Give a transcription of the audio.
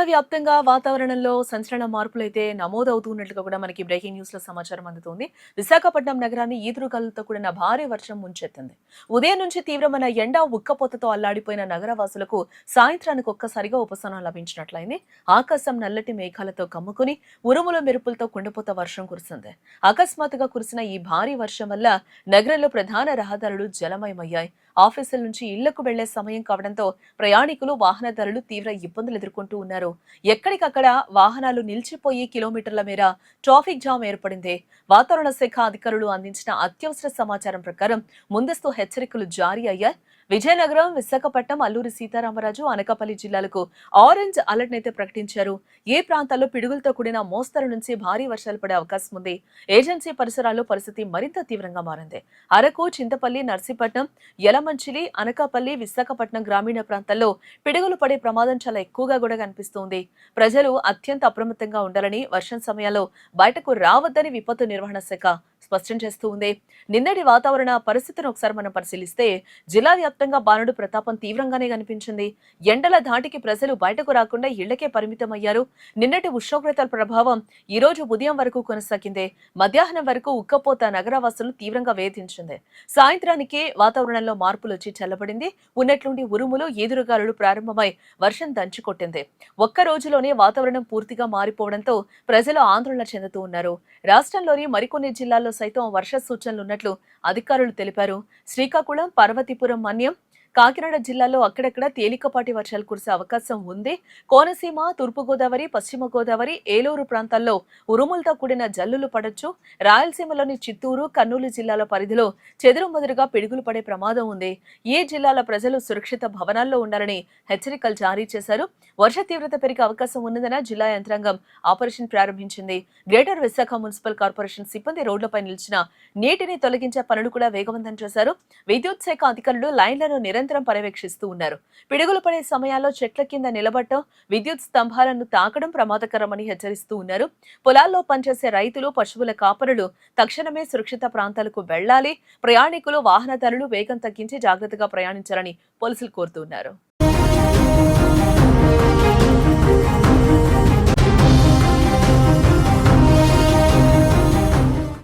వ్యాప్తంగా వాతావరణంలో సంచలన మార్పులైతే నమోదవుతున్నట్లుగా కూడా మనకి బ్రేకింగ్ న్యూస్ లో సమాచారం అందుతోంది. విశాఖపట్నం నగరాన్ని ఈదురుగాలులతో కూడిన భారీ వర్షం ముంచెత్తింది. ఉదయం నుంచి తీవ్రమైన ఎండ ఉక్కపోతతో అల్లాడిపోయిన నగరవాసులకు సాయంత్రానికి ఒక్కసారిగా ఉపశమనం లభించినట్లయింది. ఆకాశం నల్లటి మేఘాలతో కమ్ముకుని ఉరుముల మెరుపులతో కుండపోత వర్షం కురిసింది. అకస్మాత్తుగా కురిసిన ఈ భారీ వర్షం వల్ల నగరంలో ప్రధాన రహదారులు జలమయమయ్యాయి. ఆఫీసుల నుంచి ఇళ్లకు వెళ్లే సమయం కావడంతో ప్రయాణికులు వాహనదారులు తీవ్ర ఇబ్బందులు ఎదుర్కొంటూ ఉన్నారు. ఎక్కడికక్కడ వాహనాలు నిలిచిపోయి కిలోమీటర్ల మేర ట్రాఫిక్ జామ్ ఏర్పడింది. వాతావరణ శాఖ అధికారులు అందించిన అత్యవసర సమాచారం ప్రకారం ముందస్తు హెచ్చరికలు జారీ అయ్యాయి. విజయనగరం, విశాఖపట్నం, అల్లూరి సీతారామరాజు, అనకాపల్లి జిల్లాలకు ఆరెంజ్ అలర్ట్ అయితే ప్రకటించారు. ఏ ప్రాంతాల్లో పిడుగులతో కూడిన మోస్తరు నుంచి భారీ వర్షాలు పడే అవకాశం ఉంది. ఏజెన్సీ పరిసరాల్లో పరిస్థితి మరింత తీవ్రంగా మారింది. అరకు, చింతపల్లి, నర్సీపట్నం, యలమంచిలి, అనకాపల్లి, విశాఖపట్నం గ్రామీణ ప్రాంతాల్లో పిడుగులు పడే ప్రమాదం చాలా ఎక్కువగా కూడా కనిపిస్తోంది. ప్రజలు అత్యంత అప్రమత్తంగా ఉండాలని, వర్షం సమయాల్లో బయటకు రావద్దని విపత్తు నిర్వహణ శాఖ స్పష్టం చేస్తూ ఉంది. నిన్నటి వాతావరణ పరిస్థితిని ఒకసారి మనం పరిశీలిస్తే జిల్లా వ్యాప్తంగా బాణుడు ప్రతాపం తీవ్రంగానే కనిపించింది. ఎండల ధాటికి ప్రజలు బయటకు రాకుండా ఇళ్లకే పరిమితమయ్యారు. నిన్నటి ఉష్ణోగ్రతల ప్రభావం ఈ రోజు ఉదయం వరకు కొనసాగింది. మధ్యాహ్నం వరకు ఉక్కపోత నగరవాసులు తీవ్రంగా వేధించింది. సాయంత్రానికి వాతావరణంలో మార్పులు వచ్చి చల్లబడింది. ఉన్నట్లుండి ఉరుములు, ఈదురుగాలులు ప్రారంభమై వర్షం దంచుకొట్టింది. ఒక్క రోజులోనే వాతావరణం పూర్తిగా మారిపోవడంతో ప్రజలు ఆందోళన చెందుతూ ఉన్నారు. రాష్ట్రంలోని మరికొన్ని జిల్లాల్లో సైతం వర్ష సూచనలున్నట్లు అధికారులు తెలిపారు. శ్రీకాకుళం, పార్వతీపురం, మన్యం, కాకినాడ జిల్లాలో అక్కడక్కడ తేలికపాటి వర్షాలు కురిసే అవకాశం ఉంది. కోనసీమ, తూర్పుగోదావరి, పశ్చిమ గోదావరి, ఏలూరు ప్రాంతాల్లో ఉరుములతో కూడిన జల్లులు పడొచ్చు. రాయలసీమలోని చిత్తూరు, కర్నూలు జిల్లాల పరిధిలో చెదురుమదురుగా పిడుగులు పడే ప్రమాదం ఉంది. ఈ జిల్లాల ప్రజలు సురక్షిత భవనాల్లో ఉండాలని హెచ్చరికలు జారీ చేశారు. వర్ష తీవ్రత పెరిగే అవకాశం ఉన్నదన్న జిల్లా యంత్రాంగం ఆపరేషన్ ప్రారంభించింది. గ్రేటర్ విశాఖ మున్సిపల్ కార్పొరేషన్ సిబ్బంది రోడ్లపై నిలిచిన నీటిని తొలగించే పనులు కూడా వేగవంతం చేశారు. విద్యుత్ శాఖ అధికారులు లైన్లను నిరంతరం పర్యవేక్షిస్తూ ఉన్నారు. పిడుగులు పడే సమయాల్లో చెట్ల కింద నిలబడటం, విద్యుత్ స్తంభాలను తాకడం ప్రమాదకరమని హెచ్చరిస్తూ ఉన్నారు. పొలాల్లో పనిచేసే రైతులు, పశువుల కాపరులు తక్షణమే సురక్షిత ప్రాంతాలకు వెళ్లాలి. ప్రయాణికులు, వాహనదారులు వేగం తగ్గించి జాగ్రత్తగా ప్రయాణించాలని పోలీసులు కోరుతున్నారు.